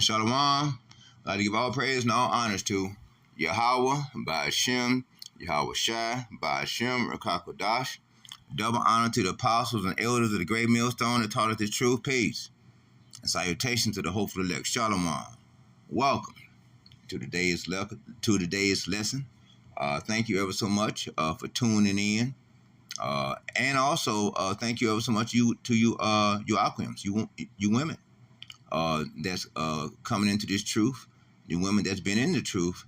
Shalom. I'd like to give all praise and all honors to Yahweh, Ba'ashem, Yahweh Shai, Ba'ashem, Rakakodash. Double honor to the apostles and elders of the great millstone that taught us the truth. Peace. And salutation to the hopeful elect. Shalom. Welcome to today's lesson. Thank you ever so much for tuning in. And also thank you ever so much you Aquims, you women that's coming into this truth, the women that's been in the truth.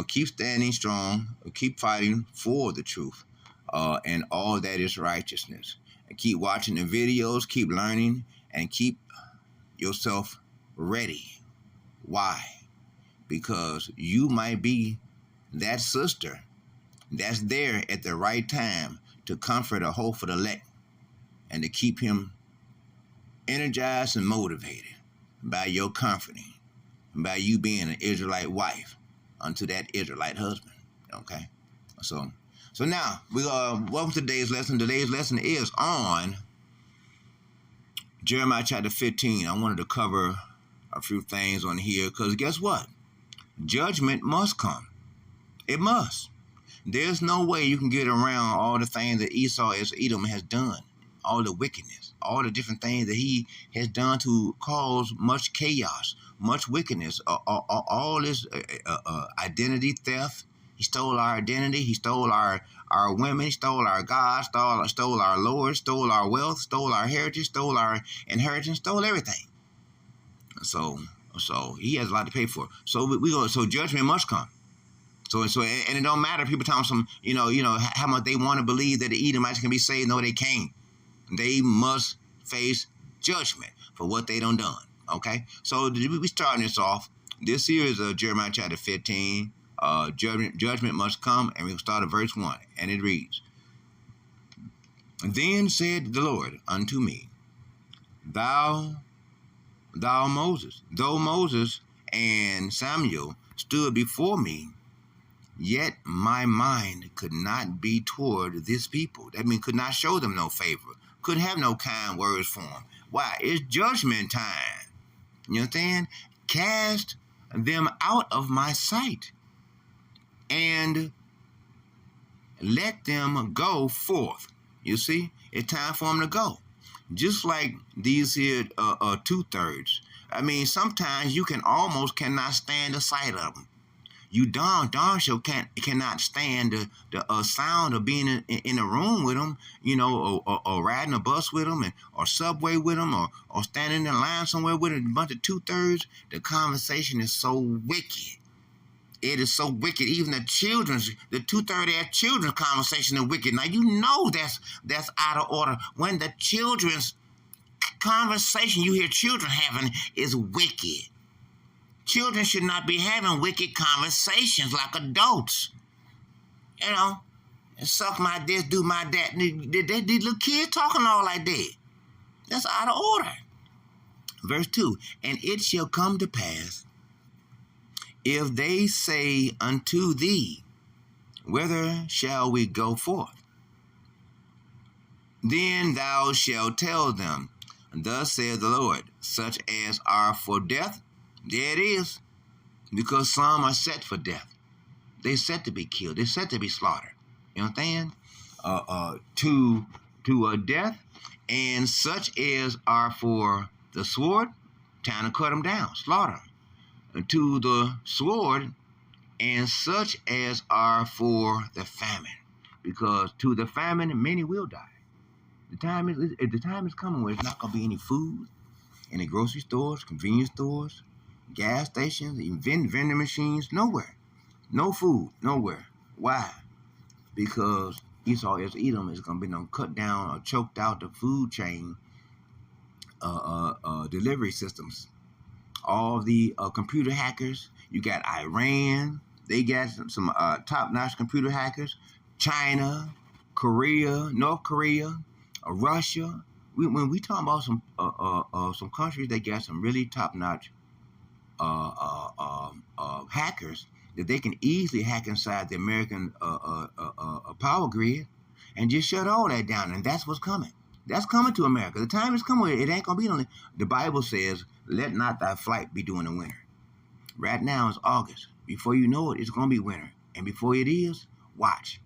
Keep standing strong, keep fighting for the truth, and all that is righteousness. And keep watching the videos, keep learning, and keep yourself ready. Why? Because you might be that sister that's there at the right time to comfort a hopeful elect and to keep him energized and motivated by your comforting, by you being an Israelite wife unto that Israelite husband. Okay? So now we welcome to today's lesson. Today's lesson is on Jeremiah chapter 15. I wanted to cover a few things on here because guess what? Judgment must come. It must. There's no way you can get around all the things that Esau as Edom has done, all the wickedness, all the different things that he has done to cause much chaos, much wickedness, all this identity theft. He stole our identity. He stole our women. He stole our God. Stole our Lord. Stole our wealth. Stole our heritage. Stole our inheritance. Stole everything. So he has a lot to pay for. So judgment must come. So and it don't matter if people tell them how much they want to believe that the Edomites can be saved. No, they can't. They must face judgment for what they done. Okay? So we starting this off. This here is Jeremiah chapter 15. Judgment must come, and we'll start at verse 1. And it reads, Then said the Lord unto me, Thou Moses, though Moses and Samuel stood before me, yet my mind could not be toward this people. That means could not show them no favor. Could have no kind words for them. Why? It's judgment time. You understand? Cast them out of my sight and let them go forth. You see? It's time for them to go. Just like these here 2/3. I mean, sometimes you cannot stand the sight of them. You darn sure cannot stand the sound of being in a room with them, or riding a bus with them, or subway with them, or standing in line somewhere with a bunch of 2/3. The conversation is so wicked. It is so wicked. Even the 2/3 of their children's conversation is wicked. Now that's out of order. When the children's conversation you hear children having is wicked. Children should not be having wicked conversations like adults. Suck my this, do my that. These little kids talking all like that. That's out of order. Verse 2, And it shall come to pass, if they say unto thee, Whither shall we go forth? Then thou shalt tell them, Thus saith the Lord, such as are for death. There it is. Because some are set for death. They're set to be killed. They're set to be slaughtered. You understand? To death. And such as are for the sword, time to cut them down, slaughter them. To the sword, and such as are for the famine. Because to the famine, many will die. The time is coming where there's not going to be any food in the grocery stores, convenience stores, gas stations, even vending machines, nowhere. No food, nowhere. Why? Because Esau as Edom is going to be cut down or choked out the food chain delivery systems. All the computer hackers, you got Iran, they got some top-notch computer hackers, China, Korea, North Korea, Russia. When we talk about some countries that got some really top-notch hackers that they can easily hack inside the American power grid and just shut all that down, and that's what's coming. That's coming to America. The time is coming. It ain't going to be only. The Bible says, let not thy flight be during the winter. Right now it's August. Before you know it, it's going to be winter. And before it is, watch.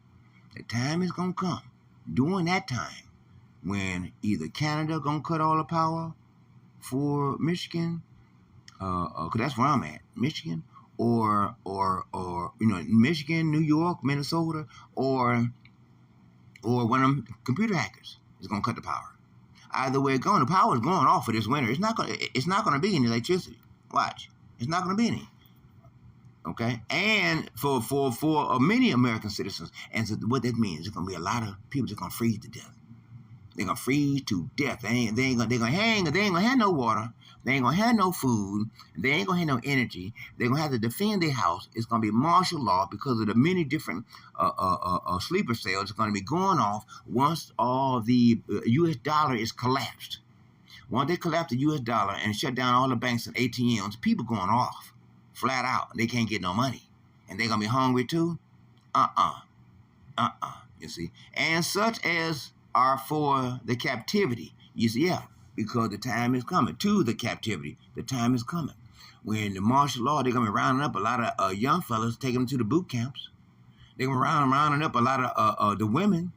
The time is going to come during that time when either Canada going to cut all the power for Michigan, because that's where I'm at, Michigan, or Michigan, New York, Minnesota, or one of them computer hackers is going to cut the power. Either way it's going, the power is going off for this winter. It's not going to be any electricity. Watch. It's not going to be any. Okay? And for many American citizens, and so what that means, there's going to be a lot of people that's going to freeze to death. They're going to freeze to death. They ain't going to have no water. They ain't going to have no food. They ain't going to have no energy. They're going to have to defend their house. It's going to be martial law because of the many different sleeper cells are going to be going off once all the U.S. dollar is collapsed. Once they collapse the U.S. dollar and shut down all the banks and ATMs, people going off flat out. They can't get no money. And they're going to be hungry too? You see? And such as are for the captivity. You see, yeah, because the time is coming. To the captivity, the time is coming. When the martial law, they're going to be rounding up a lot of young fellas, taking them to the boot camps. They're going to be rounding up a lot of the women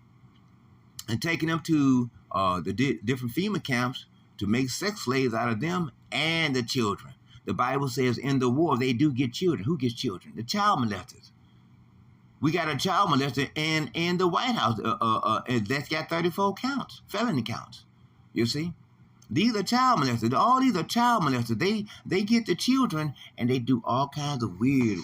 and taking them to the different FEMA camps to make sex slaves out of them and the children. The Bible says in the war, they do get children. Who gets children? The child molesters. We got a child molester in the White House that's got 34 counts, felony counts. You see? These are child molesters. All these are child molesters. They get the children and they do all kinds of weird,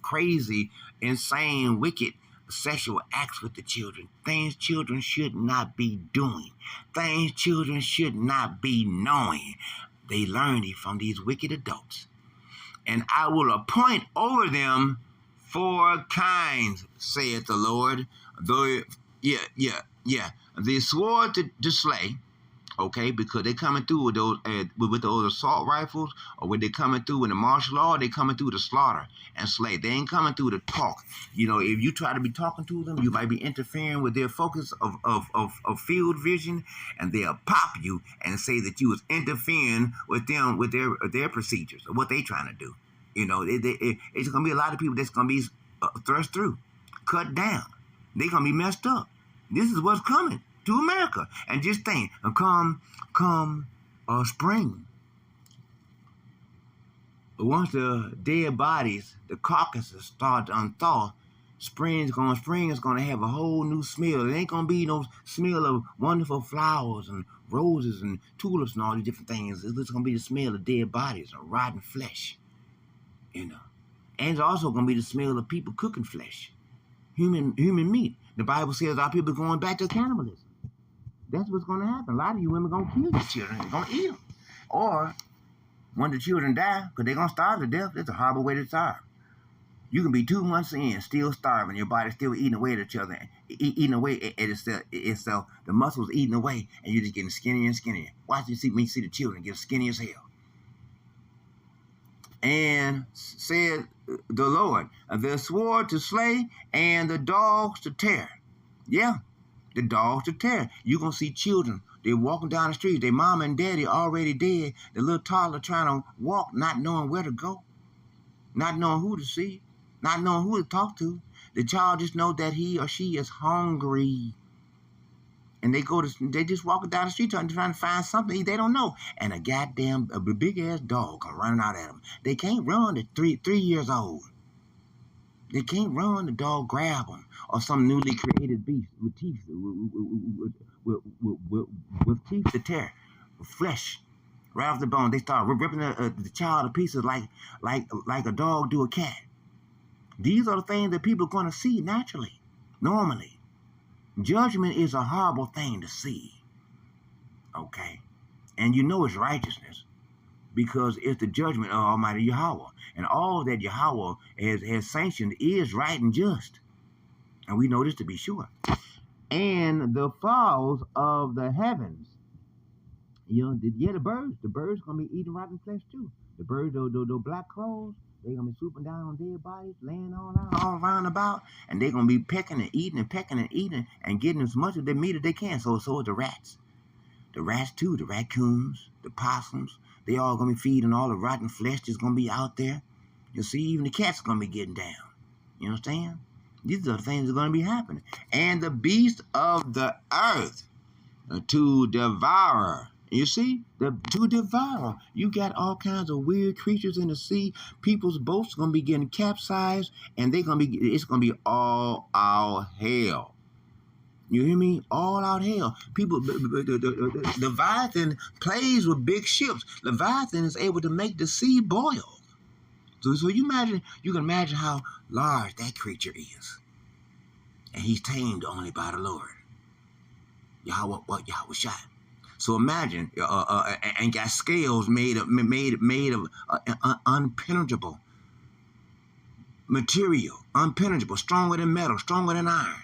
crazy, insane, wicked sexual acts with the children. Things children should not be doing. Things children should not be knowing. They learn it from these wicked adults. And I will appoint over them 4 kinds, saith the Lord. The sword to slay, okay, because they coming through with those assault rifles, or when they coming through with the martial law, they coming through to slaughter and slay. They ain't coming through to talk. You know, if you try to be talking to them, you might be interfering with their focus of field vision, and they'll pop you and say that you was interfering with them with their procedures or what they trying to do. You know, it's going to be a lot of people that's going to be thrust through, cut down. They're going to be messed up. This is what's coming to America. And just think, come spring, once the dead bodies, the carcasses start to unthaw, spring is going to have a whole new smell. It ain't going to be no smell of wonderful flowers and roses and tulips and all these different things. It's just going to be the smell of dead bodies and rotten flesh. You know, and it's also going to be the smell of people cooking flesh, human meat. The Bible says our people are going back to cannibalism. That's what's going to happen. A lot of you women are going to kill your children. They're going to eat them. Or when the children die, because they're going to starve to death, it's a horrible way to starve. You can be 2 months in, still starving, your body's still eating away at each other, eating away at itself, the muscles eating away, and you're just getting skinnier and skinnier. Watch you see the children get skinny as hell. And said the Lord, the sword to slay and the dogs to tear. Yeah, the dogs to tear. You're going to see children. They're walking down the street. Their mama and daddy already dead. The little toddler trying to walk, not knowing where to go, not knowing who to see, not knowing who to talk to. The child just knows that he or she is hungry. And they just walking down the street trying to find something they don't know. And a big ass dog come running out at them. They can't run at 3 years old. They can't run. The dog grab them, or some newly created beast with teeth, with teeth to tear, flesh right off the bone. They start ripping the child to pieces like a dog do a cat. These are the things that people are going to see naturally, normally. Judgment is a horrible thing to see, okay? And you know it's righteousness because it's the judgment of Almighty Yahweh. And all that Yahweh has sanctioned is right and just. And we know this to be sure. And the fowls of the heavens. The birds. The birds gonna be eating rotten flesh too. The birds, the black crows, they gonna be swooping down on dead bodies, laying all around about, and they gonna be pecking and eating and pecking and eating and getting as much of their meat as they can. So is the rats. The rats too, the raccoons, the possums, they all gonna be feeding all the rotten flesh that's gonna be out there. You see, even the cats are gonna be getting down. You understand? These are the things that are gonna be happening. And the beast of the earth to devour. You see, to devour. You got all kinds of weird creatures in the sea. People's boats gonna be getting capsized, and it's gonna be all out hell. You hear me? All out hell. People, the Leviathan plays with big ships. Leviathan is able to make the sea boil. So you can imagine how large that creature is. And he's tamed only by the Lord. Yahweh Shai. So imagine, and got scales made of unpenetrable material, unpenetrable, stronger than metal, stronger than iron.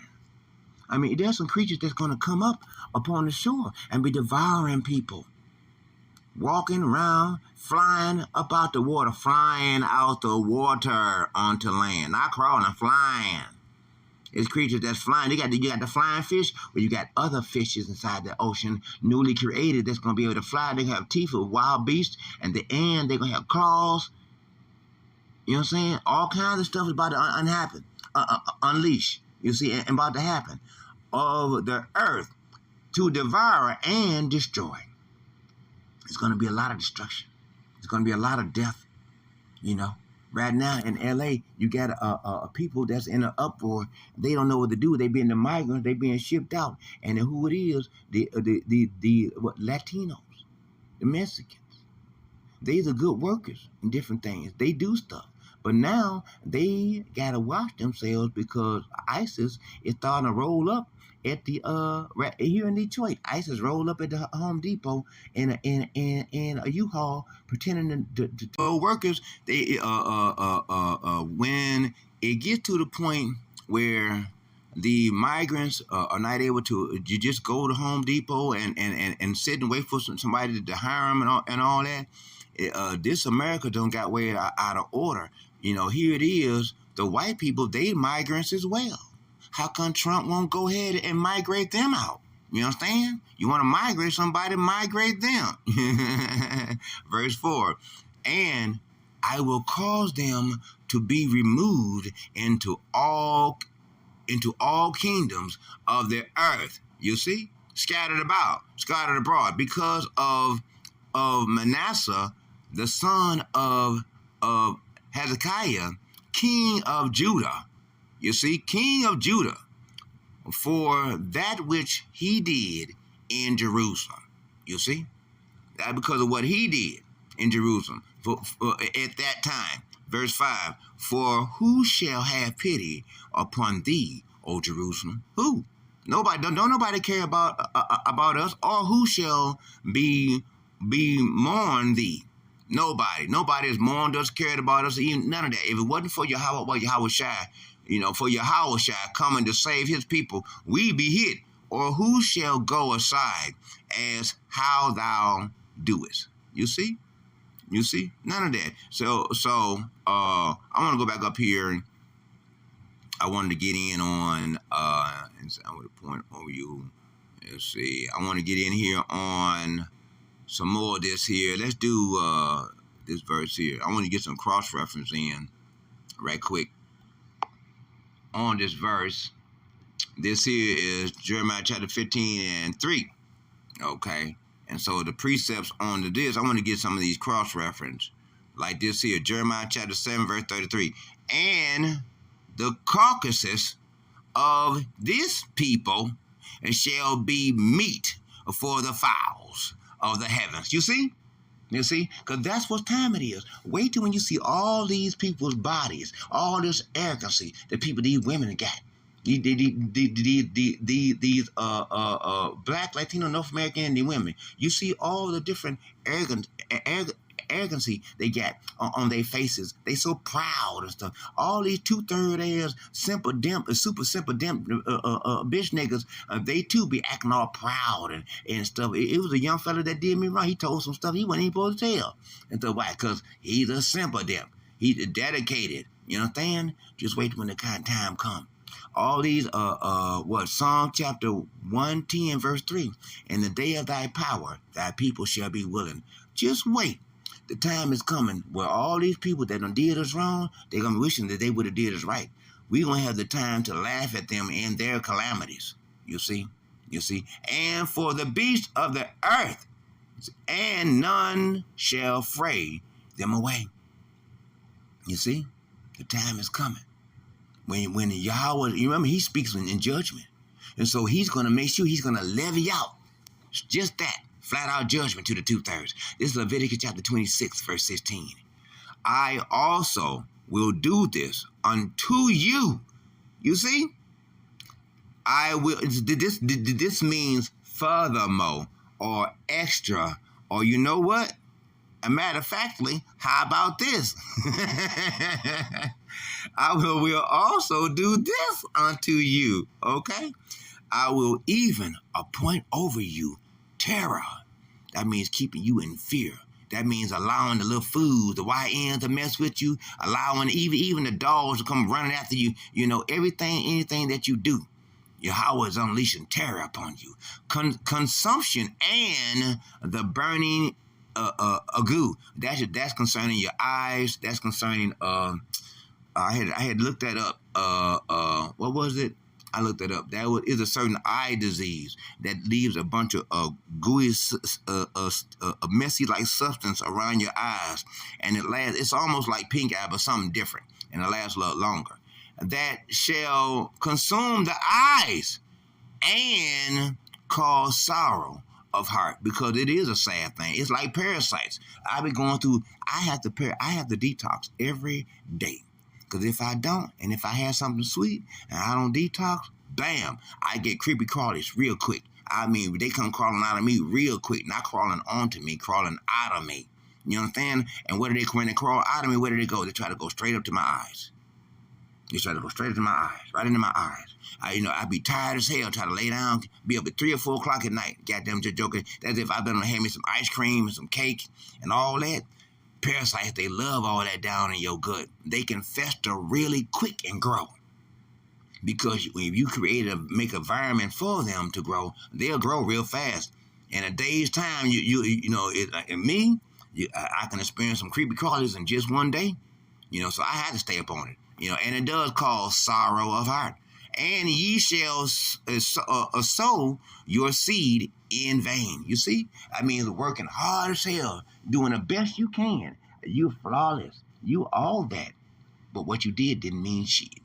I mean, there's some creatures that's going to come up upon the shore and be devouring people. Walking around, flying up out the water, flying out the water onto land. Not crawling, flying. It's creatures that's flying. You got the flying fish, or you got other fishes inside the ocean, newly created, that's going to be able to fly. They have teeth of wild beasts, and the end, they're going to have claws. You know what I'm saying? All kinds of stuff is about to unleash. You see, and about to happen. Of the earth to devour and destroy. It's going to be a lot of destruction. It's going to be a lot of death. Right now in L.A., you got people that's in an uproar. They don't know what to do. They being the migrants. They being shipped out. And who it is? The Latinos, the Mexicans. These are good workers in different things. They do stuff. But now they got to watch themselves because ISIS is starting to roll up at the right here in Detroit. ISIS rolled up at the Home Depot in a U-Haul pretending to workers. They when it gets to the point where the migrants are not able to just go to Home Depot and sit and wait for somebody to hire them and all that. This America don't got way out of order. Here it is. The white people, they migrants as well. How come Trump won't go ahead and migrate them out? You understand? You want to migrate somebody, migrate them. Verse 4. And I will cause them to be removed into all kingdoms of the earth. You see? Scattered abroad, because of Manasseh, the son of Hezekiah, king of Judah. You see, king of Judah, for that which he did in Jerusalem. You see? That because of what he did in Jerusalem for at that time. Verse 5, for who shall have pity upon thee, O Jerusalem? Who? Nobody. Don't nobody care about us, or who shall be mourn thee? Nobody. Nobody has mourned us, cared about us, even none of that. If it wasn't for Yahweh Shai, for Yahweh Shai coming to save his people, we be hit. Or who shall go aside as how thou doest? You see? None of that. So I want to go back up here. I wanted to get in on and I would point over you. Let's see. I want to get in here on some more of this here. Let's do this verse here. I want to get some cross-reference in right quick on this verse. This here is Jeremiah chapter 15 and 3. Okay. And so the precepts on this, I want to get some of these cross-reference. Like this here, Jeremiah chapter 7, verse 33. And the carcasses of this people shall be meat for the fowls of the heavens. You see? Because that's what time it is. Wait till when you see all these people's bodies, all this arrogancy that these women got. These black, Latino, North American Indian women. You see all the different arrogant arrogancy they got on their faces. They so proud and stuff. All these 2/3 ass super simple bitch niggas, they too be acting all proud and stuff. It was a young fella that did me wrong. He told some stuff he wasn't even supposed to tell. And so why? Because he's a simple dimp. He's dedicated. You understand? Just wait when the kind of time comes. All these, Psalm chapter 110, verse 3. In the day of thy power, thy people shall be willing. Just wait. The time is coming where all these people that done did us wrong, they're going to be wishing that they would have did us right. We're going to have the time to laugh at them in their calamities. You see? And for the beasts of the earth, and none shall fray them away. You see? The time is coming. When Yahweh, you remember, he speaks in judgment. And so he's going to make sure he's going to levy out just that, flat out judgment to the 2/3. This is Leviticus chapter 26, verse 16. I also will do this unto you. You see? I will, this means furthermore or extra, or you know what? A matter of factly, how about this? I will also do this unto you, okay? I will even appoint over you terror. That means keeping you in fear. That means allowing the little fools, the YNs to mess with you, allowing even the dogs to come running after you. You know, anything that you do, Yahweh is unleashing terror upon you. Consumption and the burning agu. That's concerning your eyes. That's concerning I had looked that up. What was it? I looked that up. Is a certain eye disease that leaves a bunch of gooey, a messy like substance around your eyes, and it's almost like pink eye, but something different, and it lasts a lot longer. That shall consume the eyes and cause sorrow of heart, because it is a sad thing. It's like parasites. I have to detox every day. Because if I don't, and if I have something sweet, and I don't detox, bam, I get creepy crawlies real quick. I mean, they come crawling out of me real quick, not crawling onto me, crawling out of me. You understand? And when they crawl out of me, where do they go? They try to go straight up to my eyes. They try to go straight into my eyes, right into my eyes. I'd be tired as hell, try to lay down, be up at 3 or 4 o'clock at night. Goddamn, just joking. That's if I've been to have me some ice cream and some cake and all that. Parasites, they love all that down in your gut. They can fester really quick and grow. Because if you make an environment for them to grow, they'll grow real fast. In a day's time, I can experience some creepy crawlies in just one day. So I had to stay up on it. And it does cause sorrow of heart. And ye shall sow your seed in vain. You see? I mean, working hard as hell, doing the best you can. You flawless. You all that. But what you did didn't mean shit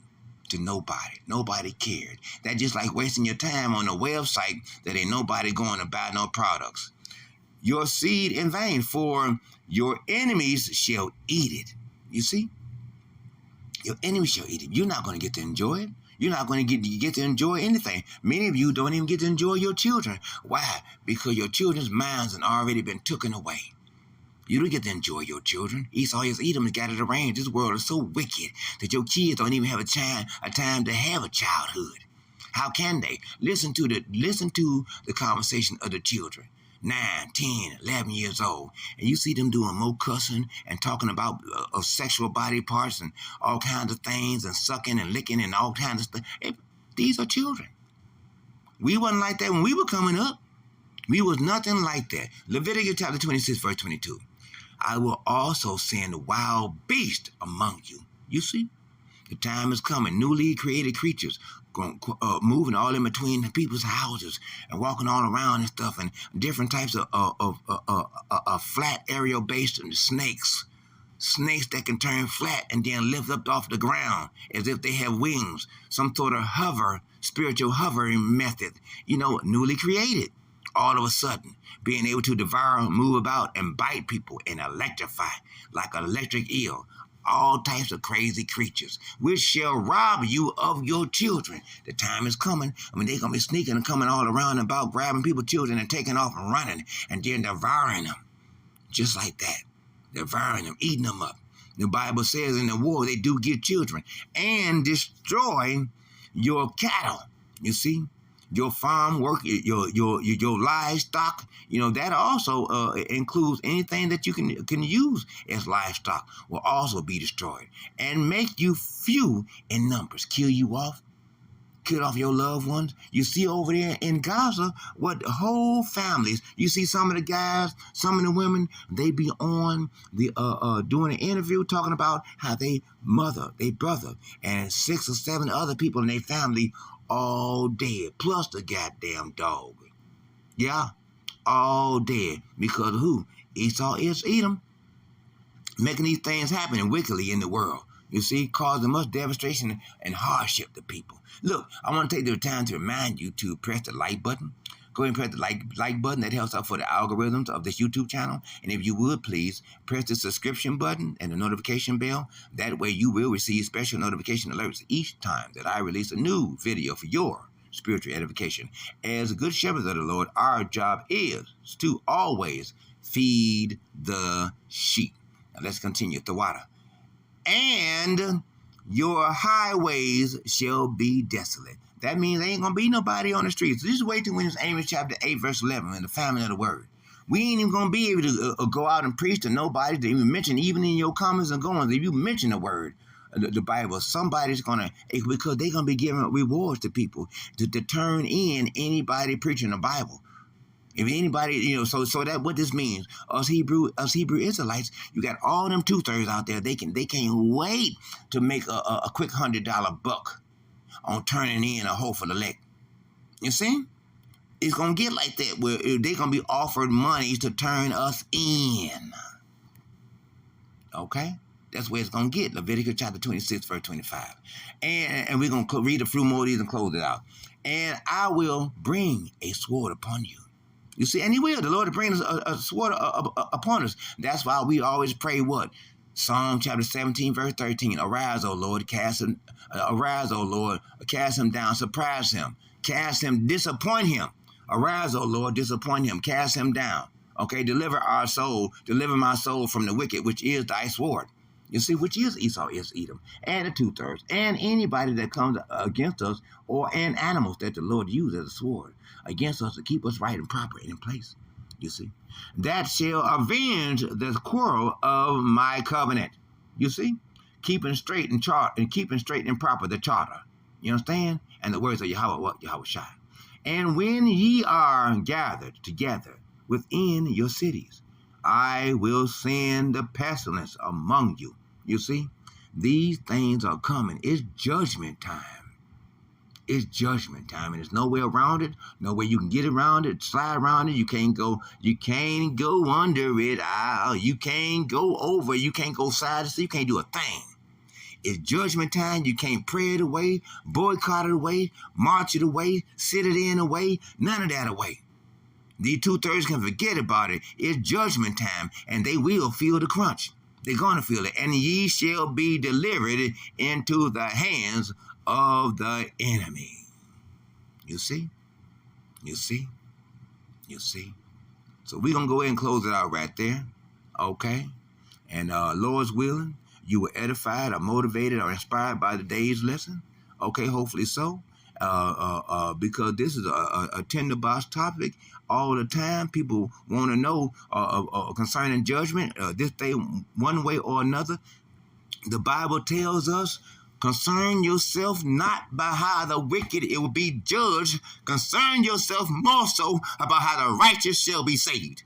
to nobody. Nobody cared. That's just like wasting your time on a website that ain't nobody going to buy no products. Your seed in vain, for your enemies shall eat it. You see? Your enemies shall eat it. You're not going to get to enjoy it. You're not going to get to enjoy anything. Many of you don't even get to enjoy your children. Why? Because your children's minds have already been taken away. You don't get to enjoy your children. Esau, Edom has got it arranged. This world is so wicked that your kids don't even have a time to have a childhood. How can they? Listen to the conversation of the children. 9, 10, 11 years old, and you see them doing more cussing and talking about sexual body parts and all kinds of things and sucking and licking and all kinds of stuff. These are children. We wasn't like that when we were coming up. We was nothing like that. Leviticus chapter 26, verse 22. I will also send wild beasts among you. You see? The time is coming. Newly created creatures moving all in between the people's houses and walking all around and stuff, and different types of flat aerial-based snakes that can turn flat and then lift up off the ground as if they have wings. Some sort of spiritual hovering method, newly created. All of a sudden, being able to devour, move about, and bite people and electrify like an electric eel. All types of crazy creatures, which shall rob you of your children. The time is coming. They're going to be sneaking and coming all around about grabbing people's children and taking off and running and then devouring them. Just like that. devouring them, eating them up. The Bible says in the war they do get children and destroy your cattle. You see, your farm work, your livestock. That also includes anything that you can use as livestock will also be destroyed and make you few in numbers, kill you off. Kill off your loved ones. You see over there in Gaza, what whole families. You see some of the guys, some of the women, they be on the doing an interview talking about how they mother, they brother, and 6 or 7 other people in their family all dead, plus the goddamn dog. Yeah, all dead because of who? Esau is Edom, making these things happen wickedly in the world. You see, causing much devastation and hardship to people. Look, I want to take the time to remind you to press the like button. Go ahead and press the like button. That helps out for the algorithms of this YouTube channel. And if you would, please press the subscription button and the notification bell. That way you will receive special notification alerts each time that I release a new video for your spiritual edification. As good shepherds of the Lord, our job is to always feed the sheep. Now let's continue with the water. And your highways shall be desolate. That means there ain't going to be nobody on the streets. Just wait till when it's Amos chapter 8, verse 11, in the famine of the word. We ain't even going to be able to go out and preach to nobody to even mention, even in your comments and goings, if you mention the word, the Bible, somebody's going to, because they're going to be giving rewards to people to turn in anybody preaching the Bible. If anybody, so that what this means, us Hebrew Israelites, you got all them 2/3 out there. They can't wait to make a quick $100 buck on turning in a hoe for the leg. You see, it's gonna get like that where they're gonna be offered monies to turn us in. Okay, that's where it's gonna get. Leviticus chapter 26, verse 25, and we're gonna read a few more of these and close it out. And I will bring a sword upon you. You see, and he will. The Lord will bring a sword upon us. That's why we always pray what? Psalm chapter 17, verse 13. Arise, O Lord, cast him down, surprise him, cast him, disappoint him. Arise, O Lord, disappoint him, cast him down. Okay, deliver my soul from the wicked, which is thy sword. You see, which is Esau, is Edom, and the 2/3, and anybody that comes against us, and animals that the Lord used as a sword against us to keep us right and proper and in place. You see, that shall avenge the quarrel of my covenant. You see, keeping straight and proper the charter. You understand? And the words of Yahweh Shai. And when ye are gathered together within your cities, I will send the pestilence among you. You see, these things are coming. It's judgment time. It's judgment time, and there's no way around it. No way you can get around it, slide around it. You can't go under it. You can't go over. You can't go side to side. You can't do a thing. It's judgment time. You can't pray it away, boycott it away, march it away, sit it in away, none of that away. These 2/3 can forget about it. It's judgment time, and they will feel the crunch. They're going to feel it. And ye shall be delivered into the hands of the enemy. You see? You see? You see? So we're going to go ahead and close it out right there. Okay? And Lord's willing, you were edified or motivated or inspired by today's lesson. Okay, hopefully so. Because this is a tinderbox topic all the time. People want to know concerning judgment, this thing one way or another. The Bible tells us, concern yourself not by how the wicked it will be judged. Concern yourself more so about how the righteous shall be saved.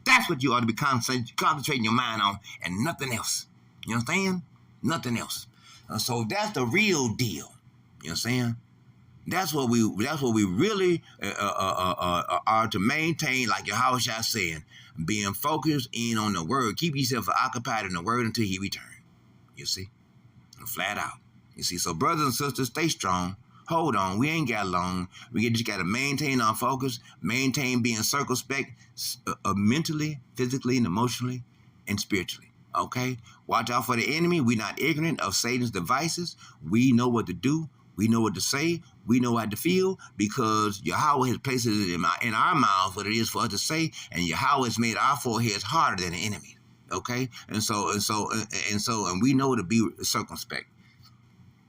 That's what you ought to be concentrating your mind on, and nothing else. You understand? Nothing else. So that's the real deal. You understand? That's what we really are to maintain, like Yahweh Shai saying, being focused in on the word. Keep yourself occupied in the word until he return. You see? Flat out. You see? So brothers and sisters, stay strong. Hold on. We ain't got long. We just got to maintain our focus, maintain being circumspect mentally, physically, and emotionally, and spiritually. Okay? Watch out for the enemy. We're not ignorant of Satan's devices. We know what to do. We know what to say. We know how to feel, because Yahweh has placed it in our mouths what it is for us to say, and Yahweh has made our foreheads harder than the enemy. Okay, and we know to be circumspect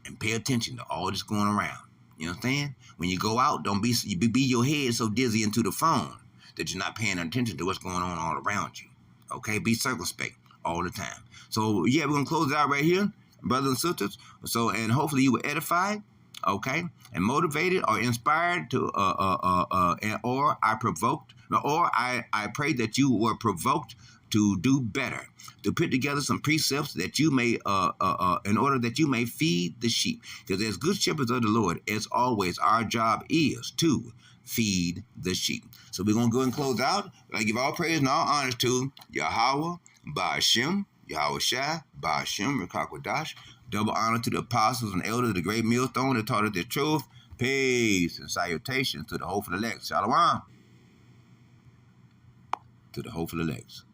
and pay attention to all that's going around. You understand? When you go out, don't be your head so dizzy into the phone that you're not paying attention to what's going on all around you. Okay, be circumspect all the time. So yeah, we're gonna close it out right here, brothers and sisters. So and hopefully you were edified, okay, and motivated or inspired to or I provoked, or I pray that you were provoked to do better, to put together some precepts that you may, in order that you may feed the sheep. Because as good shepherds of the Lord, as always, our job is to feed the sheep. So we're going to go and close out. I give all praise and all honors to Yahweh, Ba'ashem, Yahweh Shai, Ba'ashem, Rekakwadash. Double honor to the apostles and elders of the great millstone that taught us the truth. Peace and salutations to the hopeful elect. Shalom. To the hopeful elects.